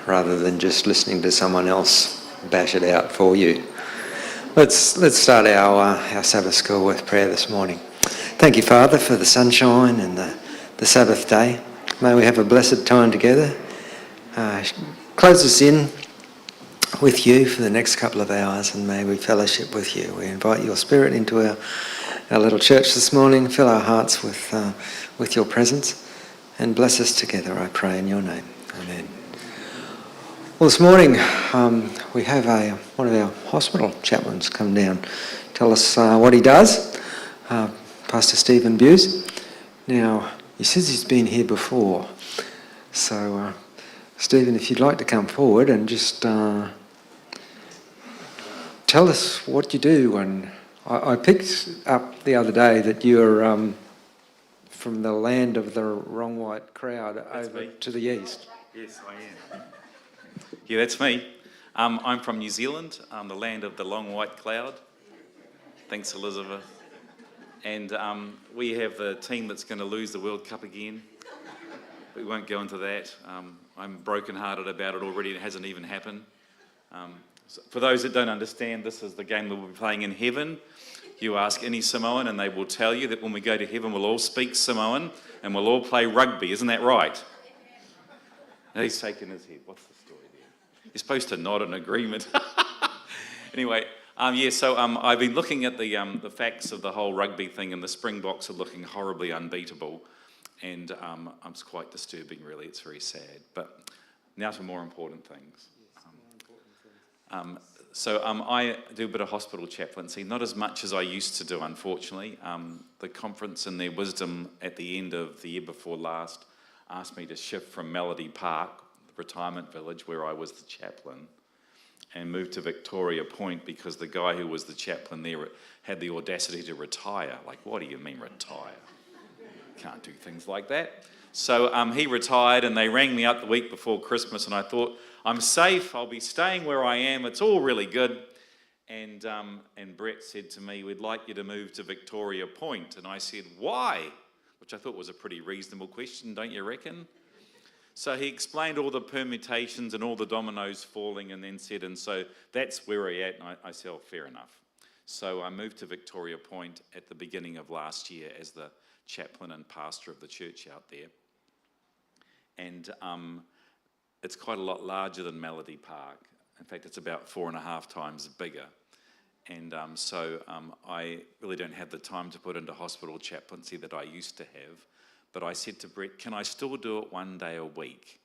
rather than just listening to someone else bash it out for you. Let's start our Sabbath school with prayer this morning. Thank you, Father, for the sunshine and the Sabbath day. May we have a blessed time together. Close us in with you for the next couple of hours, and may we fellowship with you. We invite your Spirit into our little church this morning. Fill our hearts with your presence, and bless us together, I pray in your name. Amen. Well, this morning we have one of our hospital chaplains come down, tell us what he does, Pastor Stephen Bews. Now, he says he's been here before, so Stephen, if you'd like to come forward and just tell us what you do. And I picked up the other day that you're from the land of the wrong white crowd. That's over me. To the east. Yes, I am. Yeah, that's me. I'm from New Zealand, the land of the long white cloud. Thanks, Elizabeth. And we have a team that's going to lose the World Cup again. We won't go into that. I'm brokenhearted about it already. It hasn't even happened. So for those that don't understand, this is the game that we'll be playing in heaven. You ask any Samoan and they will tell you that when we go to heaven, we'll all speak Samoan and we'll all play rugby. Isn't that right? He's shaking his head. What's the story there? You're supposed to nod in agreement. Anyway, so I've been looking at the facts of the whole rugby thing, and the Springboks are looking horribly unbeatable. And it's quite disturbing, really. It's very sad. But now to more important things. I do a bit of hospital chaplaincy, not as much as I used to do, unfortunately. The conference, in their wisdom, at the end of the year before last, asked me to shift from Melody Park, the retirement village where I was the chaplain, and move to Victoria Point because the guy who was the chaplain there had the audacity to retire. Like, what do you mean retire? Can't do things like that. So he retired, and they rang me up the week before Christmas, and I thought, I'm safe, I'll be staying where I am, it's all really good. And Brett said to me, we'd like you to move to Victoria Point. And I said, why? Which I thought was a pretty reasonable question, don't you reckon? So he explained all the permutations and all the dominoes falling, and then said, and so that's where we're at. And I said, oh, fair enough. So I moved to Victoria Point at the beginning of last year as the chaplain and pastor of the church out there. And it's quite a lot larger than Melody Park. In fact, it's about 4.5 times bigger. And I really don't have the time to put into hospital chaplaincy that I used to have. But I said to Brett, can I still do it one day a week?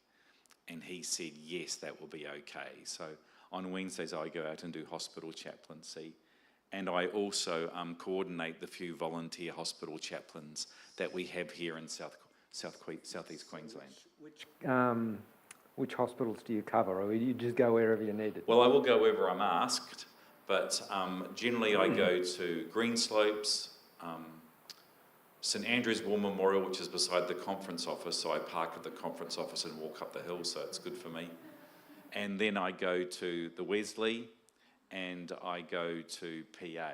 And he said, yes, that will be okay. So on Wednesdays, I go out and do hospital chaplaincy. And I also coordinate the few volunteer hospital chaplains that we have here in southeast Queensland. Which hospitals do you cover, or you just go wherever you need it? Well, I will go wherever I'm asked, but generally I go to Greenslopes, St Andrew's War Memorial, which is beside the conference office, so I park at the conference office and walk up the hill, so it's good for me. And then I go to the Wesley, and I go to PA.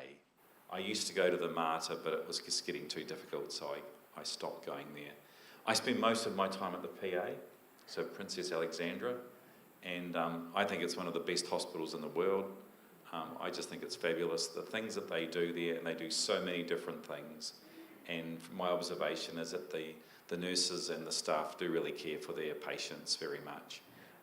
I used to go to the Mater, but it was just getting too difficult, so I stopped going there. I spend most of my time at the PA, so Princess Alexandra, and I think it's one of the best hospitals in the world. I just think it's fabulous, the things that they do there, and they do so many different things. And from my observation is that the nurses and the staff do really care for their patients very much.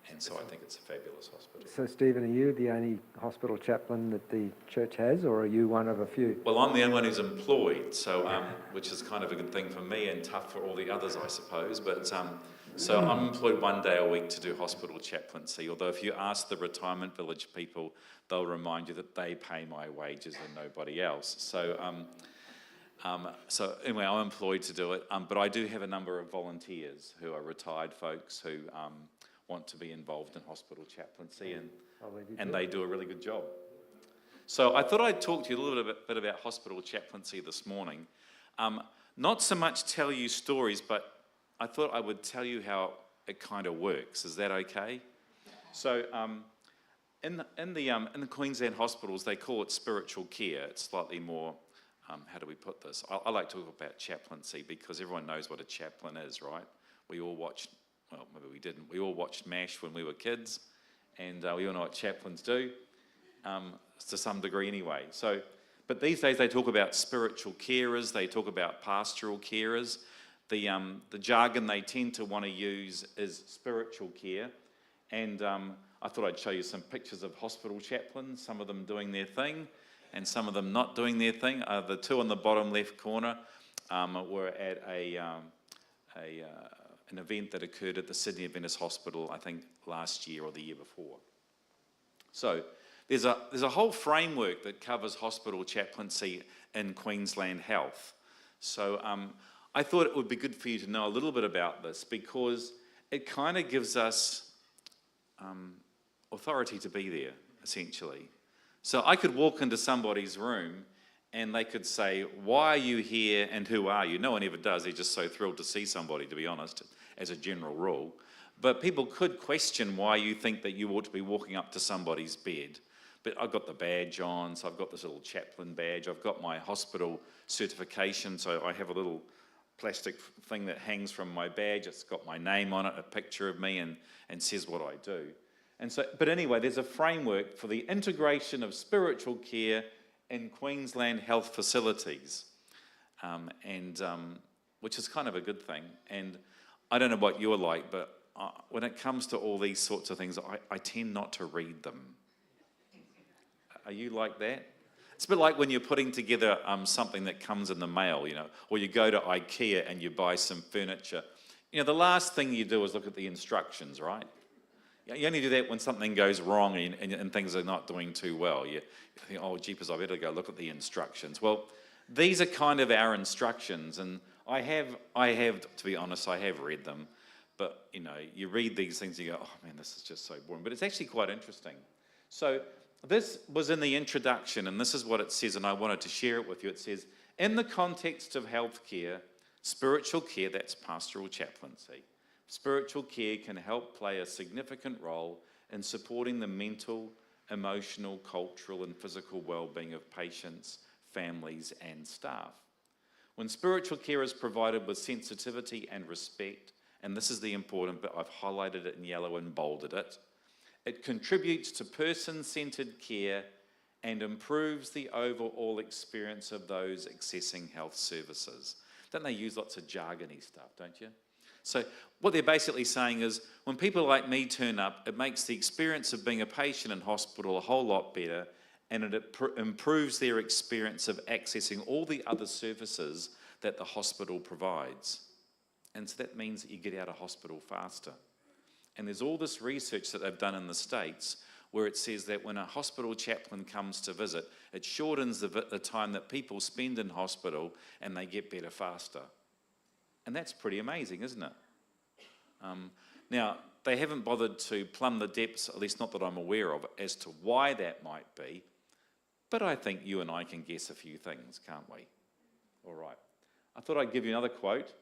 And so I think it's a fabulous hospital. So Stephen, are you the only hospital chaplain that the church has, or are you one of a few? Well, I'm the only one who's employed, so which is kind of a good thing for me and tough for all the others, I suppose. But so I'm employed one day a week to do hospital chaplaincy, although if you ask the retirement village people, they'll remind you that they pay my wages and nobody else. So anyway, I'm employed to do it, but I do have a number of volunteers who are retired folks who want to be involved in hospital chaplaincy, and they do a really good job. So I thought I'd talk to you a little bit about hospital chaplaincy this morning. Not so much tell you stories, but I thought I would tell you how it kind of works. Is that okay? So in the Queensland hospitals, they call it spiritual care. It's slightly more, how do we put this? I like to talk about chaplaincy because everyone knows what a chaplain is, right? We all watch well, maybe we didn't. We all watched MASH when we were kids, and we all know what chaplains do, to some degree anyway. So, but these days they talk about spiritual carers, they talk about pastoral carers. The jargon they tend to want to use is spiritual care, and I thought I'd show you some pictures of hospital chaplains, some of them doing their thing, and some of them not doing their thing. The two in the bottom left corner were at an event that occurred at the Sydney Adventist Hospital, I think last year or the year before. So there's a whole framework that covers hospital chaplaincy in Queensland Health. So I thought it would be good for you to know a little bit about this, because it kind of gives us authority to be there, essentially. So I could walk into somebody's room and they could say, why are you here and who are you? No one ever does. They're just so thrilled to see somebody, to be honest, as a general rule. But people could question why you think that you ought to be walking up to somebody's bed. But I've got the badge on, so I've got this little chaplain badge. I've got my hospital certification, so I have a little plastic thing that hangs from my badge. It's got my name on it, a picture of me, and says what I do. And so, but anyway, there's a framework for the integration of spiritual care in Queensland health facilities, which is kind of a good thing. And I don't know what you're like, but when it comes to all these sorts of things, I tend not to read them. Are you like that? It's a bit like when you're putting together something that comes in the mail, or you go to IKEA and you buy some furniture. The last thing you do is look at the instructions, right? You only do that when something goes wrong and things are not doing too well. You think, oh, jeepers, I better go look at the instructions. Well, these are kind of our instructions, and I have, to be honest, I have read them. But, you read these things and you go, oh, man, this is just so boring. But it's actually quite interesting. So this was in the introduction, and this is what it says, and I wanted to share it with you. It says, in the context of healthcare, spiritual care, that's pastoral chaplaincy, spiritual care can help play a significant role in supporting the mental, emotional, cultural, and physical well-being of patients, families, and staff. When spiritual care is provided with sensitivity and respect, and this is the important bit, I've highlighted it in yellow and bolded it, it contributes to person-centered care and improves the overall experience of those accessing health services. Don't they use lots of jargony stuff, don't you? So what they're basically saying is, when people like me turn up, it makes the experience of being a patient in hospital a whole lot better, and it improves their experience of accessing all the other services that the hospital provides. And so that means that you get out of hospital faster. And there's all this research that they've done in the States where it says that when a hospital chaplain comes to visit, it shortens the time that people spend in hospital and they get better faster. And that's pretty amazing, isn't it? Now, they haven't bothered to plumb the depths, at least not that I'm aware of, as to why that might be. But I think you and I can guess a few things, can't we? All right. I thought I'd give you another quote.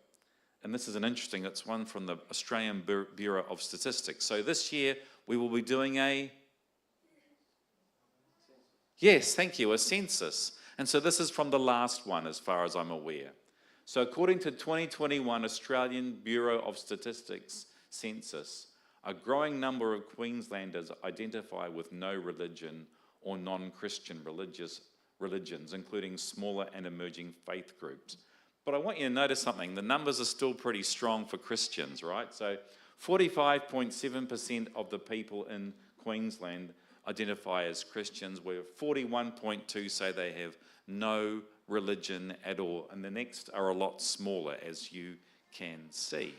And this is an interesting, it's one from the Australian Bureau of Statistics. So this year, we will be doing a census. And so this is from the last one, as far as I'm aware. So according to 2021 Australian Bureau of Statistics census, a growing number of Queenslanders identify with no religion or non-Christian religions, including smaller and emerging faith groups. But I want you to notice something. The numbers are still pretty strong for Christians, right? So 45.7% of the people in Queensland identify as Christians, where 41.2% say they have no religion at all. And the next are a lot smaller, as you can see.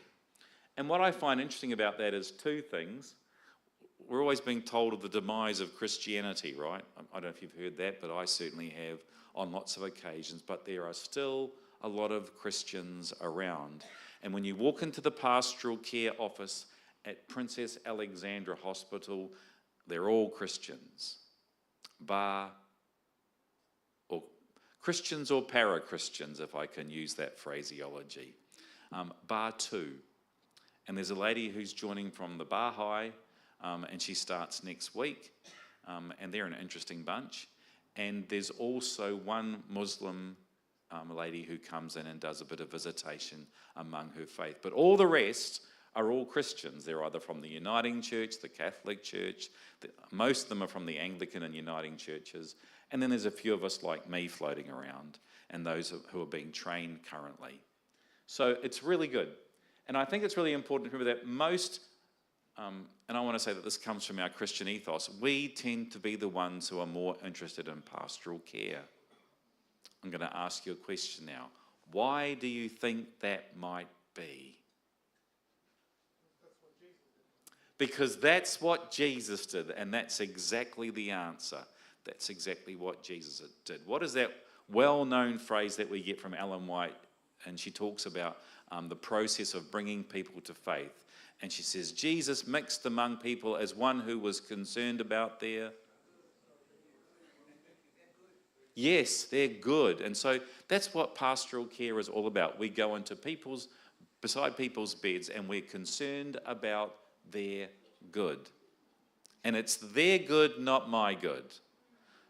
And what I find interesting about that is two things. We're always being told of the demise of Christianity, right? I don't know if you've heard that, but I certainly have on lots of occasions. But there are still a lot of Christians around. And when you walk into the pastoral care office at Princess Alexandra Hospital, they're all Christians, or Christians or para-Christians, if I can use that phraseology, bar two. And there's a lady who's joining from the Baha'i, and she starts next week, and they're an interesting bunch. And there's also one Muslim lady who comes in and does a bit of visitation among her faith. But all the rest are all Christians. They're either from the Uniting Church, the Catholic Church, most of them are from the Anglican and Uniting Churches, and then there's a few of us like me floating around, and those who are being trained currently. So it's really good. And I think it's really important to remember that most, and I want to say that this comes from our Christian ethos, we tend to be the ones who are more interested in pastoral care. I'm going to ask you a question now. Why do you think that might be? Because that's what Jesus did, and that's exactly the answer. That's exactly what Jesus did. What is that well-known phrase that we get from Ellen White? And she talks about the process of bringing people to faith. And she says, Jesus mixed among people as one who was concerned about their... Yes, they're good. And so that's what pastoral care is all about. We go into beside people's beds, and we're concerned about their good. And it's their good, not my good.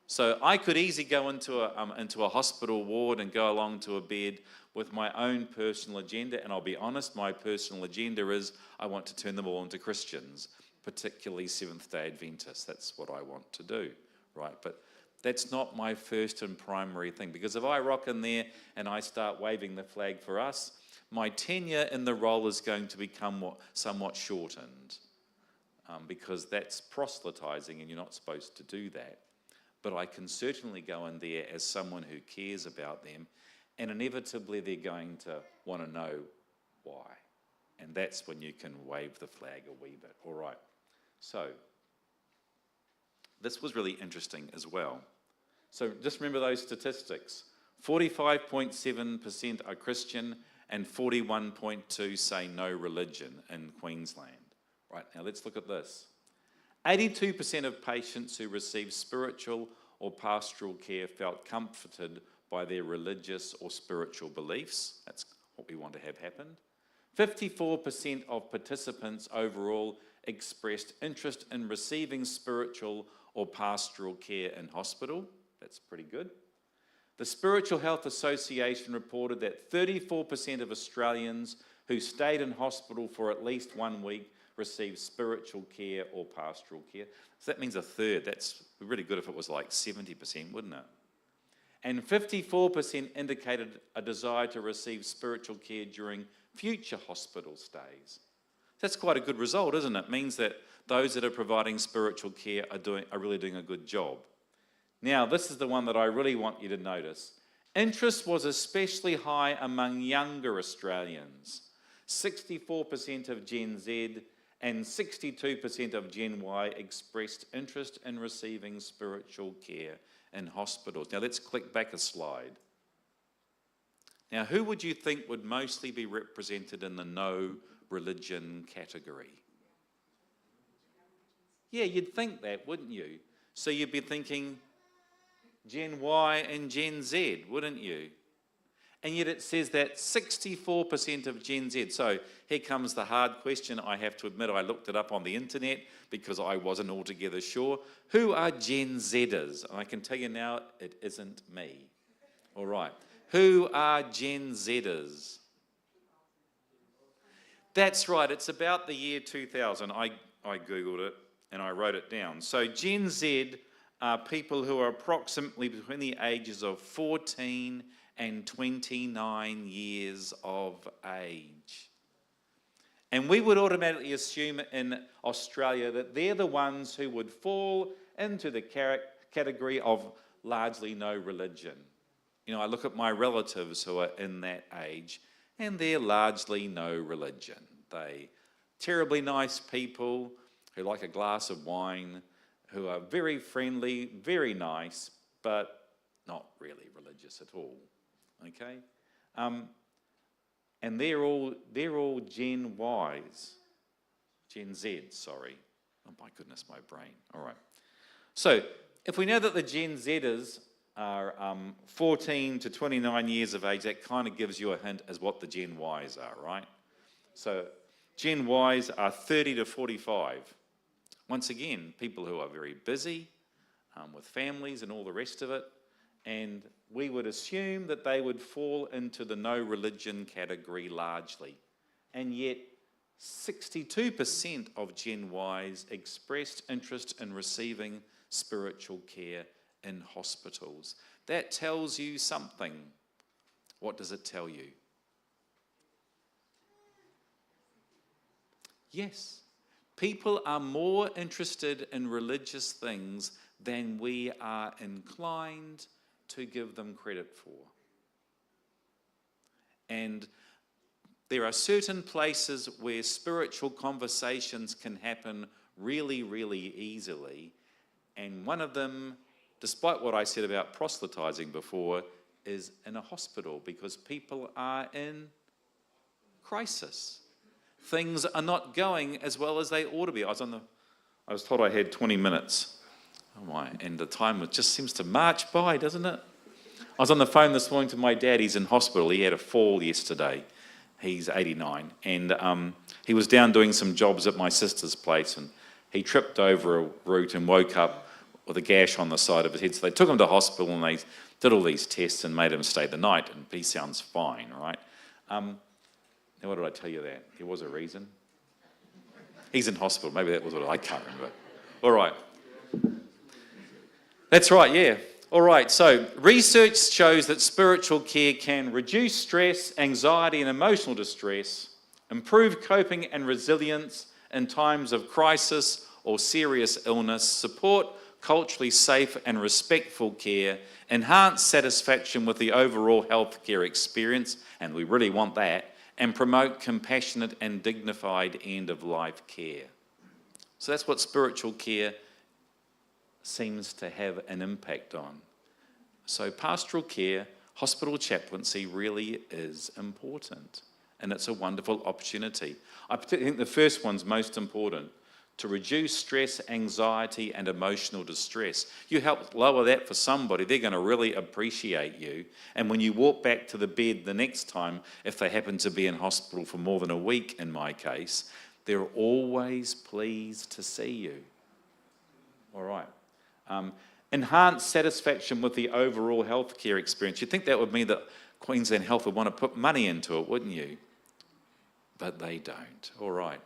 So I could easily go into a hospital ward and go along to a bed with my own personal agenda, and I'll be honest, my personal agenda is I want to turn them all into Christians, particularly Seventh-day Adventists. That's what I want to do, right? But that's not my first and primary thing, because if I rock in there and I start waving the flag for us, my tenure in the role is going to become somewhat shortened, because that's proselytizing, and you're not supposed to do that. But I can certainly go in there as someone who cares about them, and inevitably they're going to want to know why. And that's when you can wave the flag a wee bit. All right. So this was really interesting as well. So just remember those statistics. 45.7% are Christian, and 41.2% say no religion in Queensland. Right, now let's look at this. 82% of patients who received spiritual or pastoral care felt comforted by their religious or spiritual beliefs. That's what we want to have happen. 54% of participants overall expressed interest in receiving spiritual or pastoral care in hospital. That's pretty good. The Spiritual Health Association reported that 34% of Australians who stayed in hospital for at least 1 week received spiritual care or pastoral care. So that means a third. That's really good if it was like 70%, wouldn't it? And 54% indicated a desire to receive spiritual care during future hospital stays. That's quite a good result, isn't it? It means that those that are providing spiritual care are really doing a good job. Now, this is the one that I really want you to notice. Interest was especially high among younger Australians. 64% of Gen Z and 62% of Gen Y expressed interest in receiving spiritual care in hospitals. Now let's click back a slide. Now, who would you think would mostly be represented in the no religion category? Yeah, you'd think that, wouldn't you? So you'd be thinking Gen Y and Gen Z, wouldn't you? And yet it says that 64% of Gen Z. So here comes the hard question. I have to admit, I looked it up on the internet because I wasn't altogether sure. Who are Gen Zers? And I can tell you now, it isn't me. All right. Who are Gen Zers? That's right. It's about the year 2000. I Googled it and I wrote it down. So Gen Z are people who are approximately between the ages of 14 and 29 years of age. And we would automatically assume in Australia that they're the ones who would fall into the category of largely no religion. You know, I look at my relatives who are in that age, and they're largely no religion. They terribly nice people who like a glass of wine, who are very friendly, very nice, but not really religious at all. Okay, and they're all Gen Ys, Gen Z. Sorry, oh my goodness, my brain. All right. So if we know that the Gen Zers are 14 to 29 years of age, that kind of gives you a hint as what the Gen Ys are, right? So Gen Ys are 30 to 45. Once again, people who are very busy with families and all the rest of it. And we would assume that they would fall into the no religion category largely. And yet 62% of Gen Ys expressed interest in receiving spiritual care in hospitals. That tells you something. What does it tell you? Yes, people are more interested in religious things than we are inclined to give them credit for. And there are certain places where spiritual conversations can happen really, really easily. And one of them, despite what I said about proselytizing before, is in a hospital, because people are in crisis. Things are not going as well as they ought to be. I was told I had 20 minutes. Oh my, and the time just seems to march by, doesn't it? I was on the phone this morning to my dad. He's in hospital. He had a fall yesterday. He's 89. And he was down doing some jobs at my sister's place, and he tripped over a root and woke up with a gash on the side of his head. So they took him to hospital, and they did all these tests and made him stay the night, and he sounds fine, right? Now, what did I tell you that? There was a reason. He's in hospital. Maybe that was what I can't remember. All right. That's right, yeah. All right, so research shows that spiritual care can reduce stress, anxiety, and emotional distress, improve coping and resilience in times of crisis or serious illness, support culturally safe and respectful care, enhance satisfaction with the overall healthcare experience, and we really want that, and promote compassionate and dignified end-of-life care. So that's what spiritual care seems to have an impact on. So pastoral care, hospital chaplaincy really is important, and it's a wonderful opportunity. I particularly think the first one's most important, to reduce stress, anxiety, and emotional distress. You help lower that for somebody, they're going to really appreciate you. And when you walk back to the bed the next time, if they happen to be in hospital for more than a week, in my case, they're always pleased to see you. All right. Enhance satisfaction with the overall healthcare experience. You'd think that would mean that Queensland Health would want to put money into it, wouldn't you? But they don't. All right.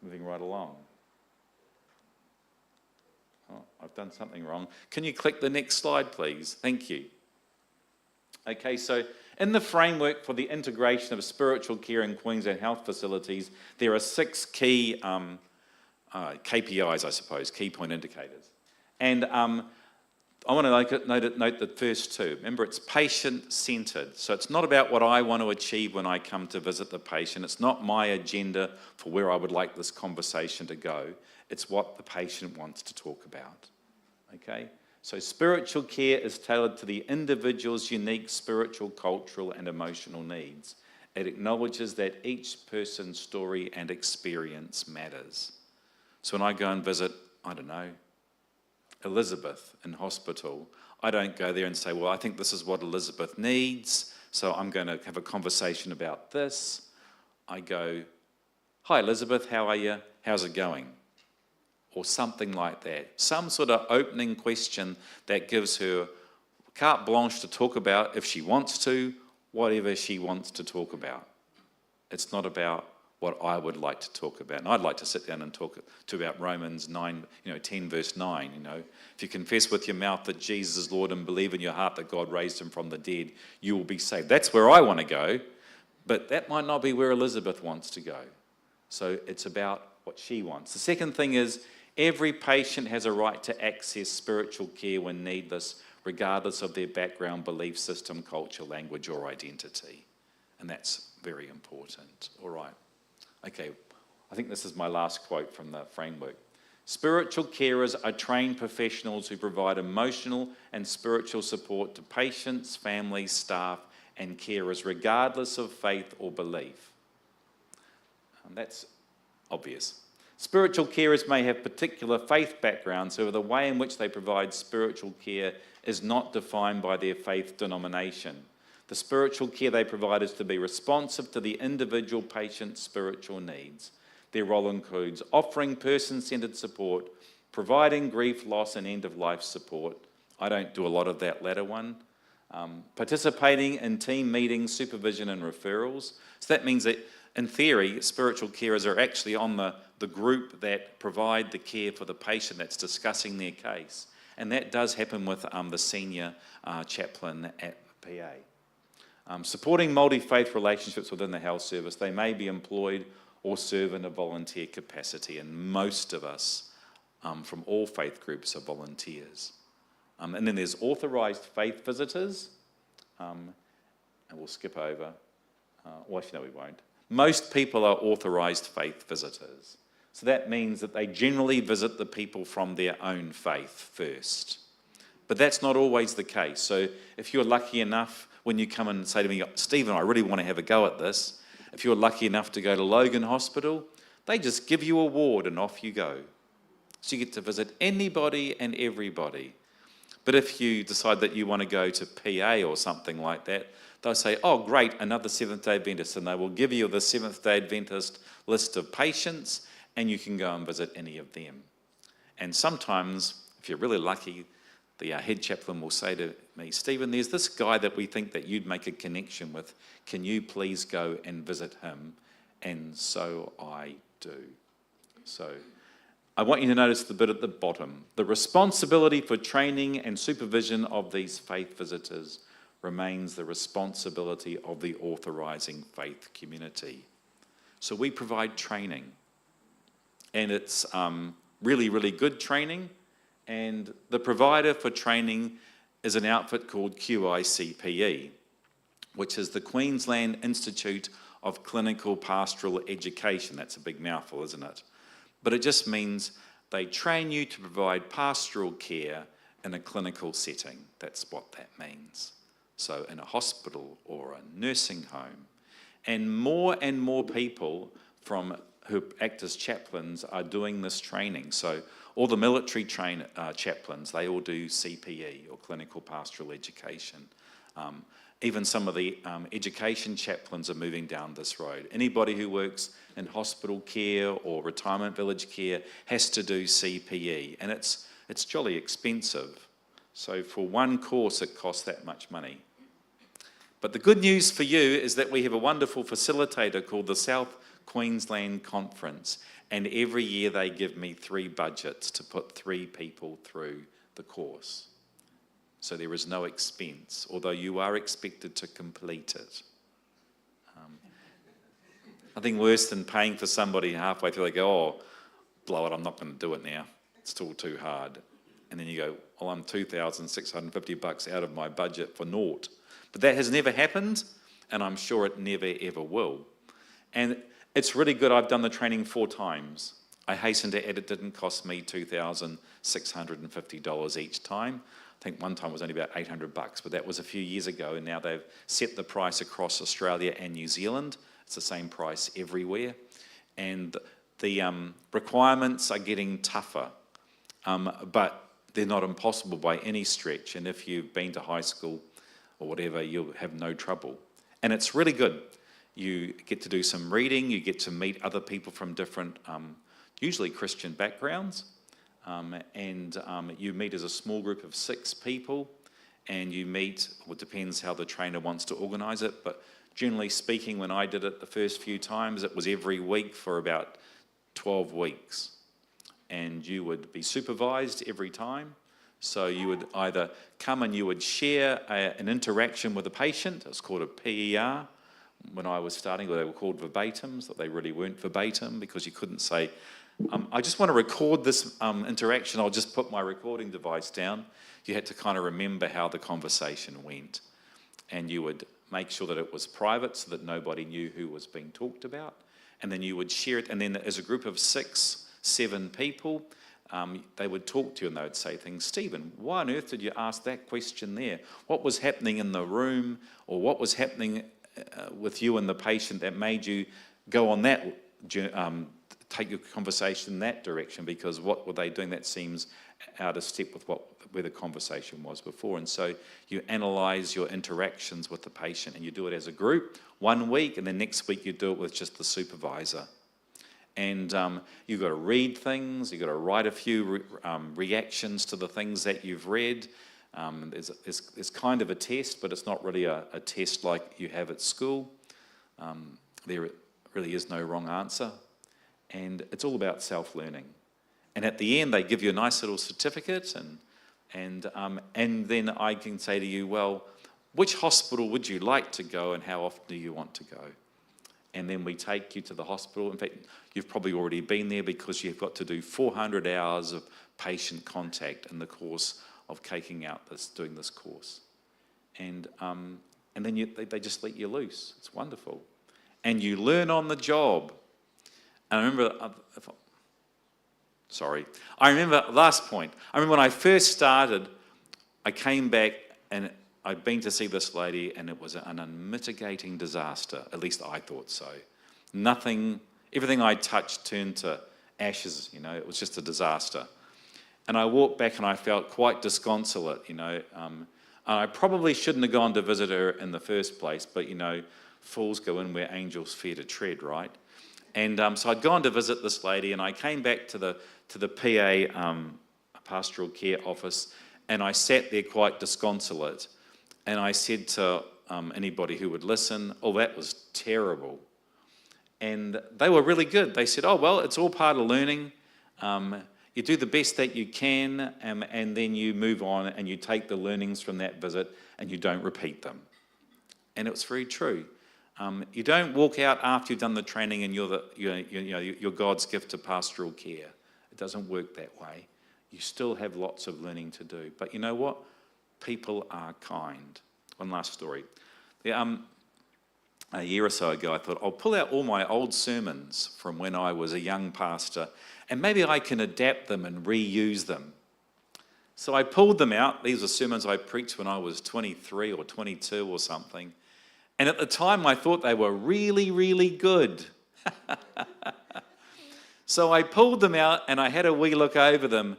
Moving right along. Oh, I've done something wrong. Can you click the next slide, please? Thank you. Okay, so in the framework for the integration of spiritual care in Queensland health facilities, there are 6 key KPIs, I suppose, key point indicators. And I want to note the first 2. Remember, it's patient-centred. So it's not about what I want to achieve when I come to visit the patient. It's not my agenda for where I would like this conversation to go. It's what the patient wants to talk about. Okay? So spiritual care is tailored to the individual's unique spiritual, cultural, and emotional needs. It acknowledges that each person's story and experience matters. So when I go and visit, I don't know, Elizabeth in hospital, I don't go there and say, well, I think this is what Elizabeth needs, so I'm going to have a conversation about this. I go, hi Elizabeth, how are you? How's it going? Or something like that. Some sort of opening question that gives her carte blanche to talk about, if she wants to, whatever she wants to talk about. It's not about what I would like to talk about. And I'd like to sit down and talk about Romans 9, 10 verse 9, If you confess with your mouth that Jesus is Lord and believe in your heart that God raised him from the dead, you will be saved. That's where I want to go, but that might not be where Elizabeth wants to go. So it's about what she wants. The second thing is, every patient has a right to access spiritual care when needless, regardless of their background, belief system, culture, language, or identity. And that's very important. All right. Okay, I think this is my last quote from the framework. Spiritual carers are trained professionals who provide emotional and spiritual support to patients, families, staff, and carers, regardless of faith or belief. And that's obvious. Spiritual carers may have particular faith backgrounds, however, the way in which they provide spiritual care is not defined by their faith denomination. The spiritual care they provide is to be responsive to the individual patient's spiritual needs. Their role includes offering person-centered support, providing grief, loss, and end-of-life support. I don't do a lot of that latter one. Participating in team meetings, supervision, and referrals. So that means that in theory, spiritual carers are actually on the group that provide the care for the patient that's discussing their case. And that does happen with the senior chaplain at PA. Supporting multi-faith relationships within the health service, they may be employed or serve in a volunteer capacity, and most of us from all faith groups are volunteers. And then there's authorised faith visitors, and we'll skip over, well actually no we won't. Most people are authorised faith visitors. So that means that they generally visit the people from their own faith first. But that's not always the case. So if you're lucky enough, when you come and say to me, Stephen, I really want to have a go at this, if you're lucky enough to go to Logan Hospital, they just give you a ward and off you go. So you get to visit anybody and everybody. But if you decide that you want to go to PA or something like that, they'll say, oh great, another Seventh-day Adventist, and they will give you the Seventh-day Adventist list of patients, and you can go and visit any of them. And sometimes, if you're really lucky, the head chaplain will say to me, Stephen, there's this guy that we think that you'd make a connection with. Can you please go and visit him? And so I do. So I want you to notice the bit at the bottom. The responsibility for training and supervision of these faith visitors remains the responsibility of the authorising faith community. So we provide training, and it's really, really good training. And the provider for training is an outfit called QICPE, which is the Queensland Institute of Clinical Pastoral Education. That's a big mouthful, isn't it? But it just means they train you to provide pastoral care in a clinical setting. That's what that means. So in a hospital or a nursing home. And more people who act as chaplains are doing this training. So all the military chaplains, they all do CPE, or clinical pastoral education. Even some of the education chaplains are moving down this road. Anybody who works in hospital care or retirement village care has to do CPE, and it's jolly expensive. So for one course, it costs that much money. But the good news for you is that we have a wonderful facilitator called the South Queensland Conference, and every year they give me 3 budgets to put 3 people through the course. So there is no expense, although you are expected to complete it. Nothing worse than paying for somebody halfway through, they go, oh, blow it, I'm not going to do it now. It's still too hard. And then you go, well, I'm $2,650 out of my budget for naught. But that has never happened, and I'm sure it never, ever will. And it's really good. I've done the training 4 times. I hasten to add, it didn't cost me $2,650 each time. I think one time it was only about $800, but that was a few years ago, and now they've set the price across Australia and New Zealand. It's the same price everywhere. And the requirements are getting tougher, but they're not impossible by any stretch. And if you've been to high school or whatever, you'll have no trouble. And it's really good. You get to do some reading, you get to meet other people from different, usually Christian backgrounds, and you meet as a small group of 6 people, and you meet, well, it depends how the trainer wants to organise it, but generally speaking, when I did it the first few times, it was every week for about 12 weeks. And you would be supervised every time. So you would either come and you would share an interaction with a patient. It's called a PER. When I was starting, they were called verbatims, but they really weren't verbatim because you couldn't say, I just want to record this interaction, I'll just put my recording device down. You had to kind of remember how the conversation went. And you would make sure that it was private so that nobody knew who was being talked about. And then you would share it, and then as a group of 6, 7 people, they would talk to you and they would say things, Stephen, why on earth did you ask that question there? What was happening in the room, or what was happening with you and the patient that made you go on that, take your conversation in that direction, because what were they doing that seems out of step with where the conversation was before. And so you analyse your interactions with the patient, and you do it as a group 1 week, and then next week you do it with just the supervisor. And you've got to read things, you've got to write a few reactions to the things that you've read. There's kind of a test, but it's not really a test like you have at school. They're really is no wrong answer. And it's all about self-learning. And at the end, they give you a nice little certificate, and then I can say to you, well, which hospital would you like to go and how often do you want to go? And then we take you to the hospital. In fact, you've probably already been there because you've got to do 400 hours of patient contact in the course of doing this course. And then they just let you loose. It's wonderful. And you learn on the job. And I remember, last point. I remember when I first started, I came back and I'd been to see this lady and it was an unmitigating disaster. At least I thought so. Everything I touched turned to ashes, it was just a disaster. And I walked back and I felt quite disconsolate, I probably shouldn't have gone to visit her in the first place, but, fools go in where angels fear to tread, right? And so I'd gone to visit this lady and I came back to the PA pastoral care office and I sat there quite disconsolate. And I said to anybody who would listen, oh, that was terrible. And they were really good. They said, oh, well, it's all part of learning. You do the best that you can, and then you move on and you take the learnings from that visit and you don't repeat them. And it was very true. You don't walk out after you've done the training and you're God's gift to pastoral care. It doesn't work that way. You still have lots of learning to do. But you know what? People are kind. One last story. A year or so ago, I thought, I'll pull out all my old sermons from when I was a young pastor, and maybe I can adapt them and reuse them. So I pulled them out. These are sermons I preached when I was 23 or 22 or something. And at the time, I thought they were really, really good. So I pulled them out, and I had a wee look over them,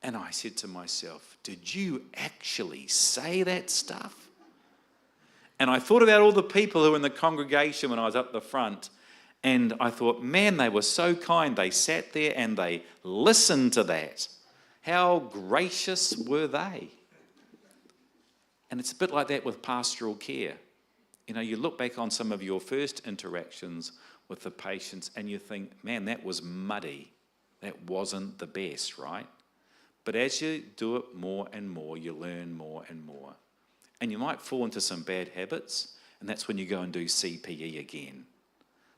and I said to myself, did you actually say that stuff? And I thought about all the people who were in the congregation when I was up the front, and I thought, man, they were so kind. They sat there and they listened to that. How gracious were they? And it's a bit like that with pastoral care. You look back on some of your first interactions with the patients and you think, man, that was muddy. That wasn't the best, right? But as you do it more and more, you learn more and more. And you might fall into some bad habits, and that's when you go and do CPE again.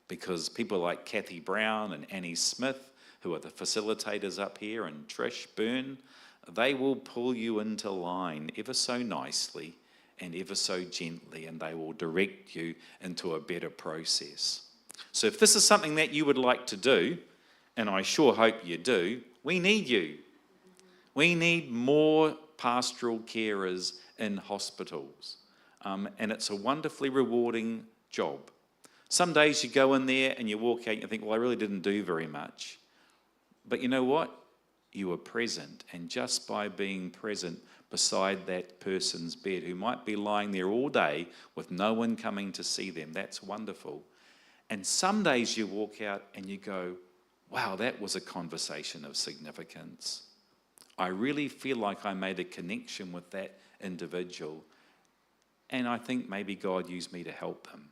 Because people like Kathy Brown and Annie Smith, who are the facilitators up here, and Trish Byrne, they will pull you into line ever so nicely and ever so gently, and they will direct you into a better process. So if this is something that you would like to do, and I sure hope you do, we need you. We need more pastoral carers in hospitals. And it's a wonderfully rewarding job. Some days you go in there and you walk out and you think, well, I really didn't do very much. But you know what? You were present. And just by being present beside that person's bed who might be lying there all day with no one coming to see them, that's wonderful. And some days you walk out and you go, wow, that was a conversation of significance. I really feel like I made a connection with that individual, and I think maybe God used me to help them.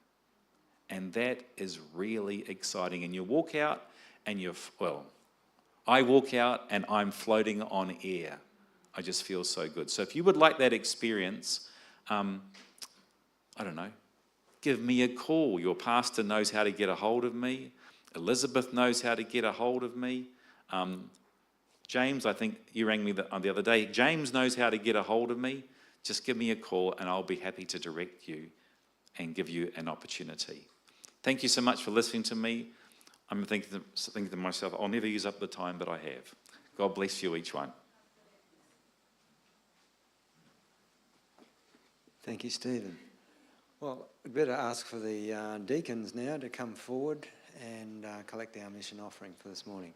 And that is really exciting. And you walk out and I walk out and I'm floating on air. I just feel so good. So if you would like that experience, I don't know, give me a call. Your pastor knows how to get a hold of me. Elizabeth knows how to get a hold of me. James, I think you rang me the other day. James knows how to get a hold of me. Just give me a call and I'll be happy to direct you and give you an opportunity. Thank you so much for listening to me. I'm thinking to myself, I'll never use up the time, but I have. God bless you, each one. Thank you, Stephen. Well, we'd better ask for the deacons now to come forward and collect our mission offering for this morning.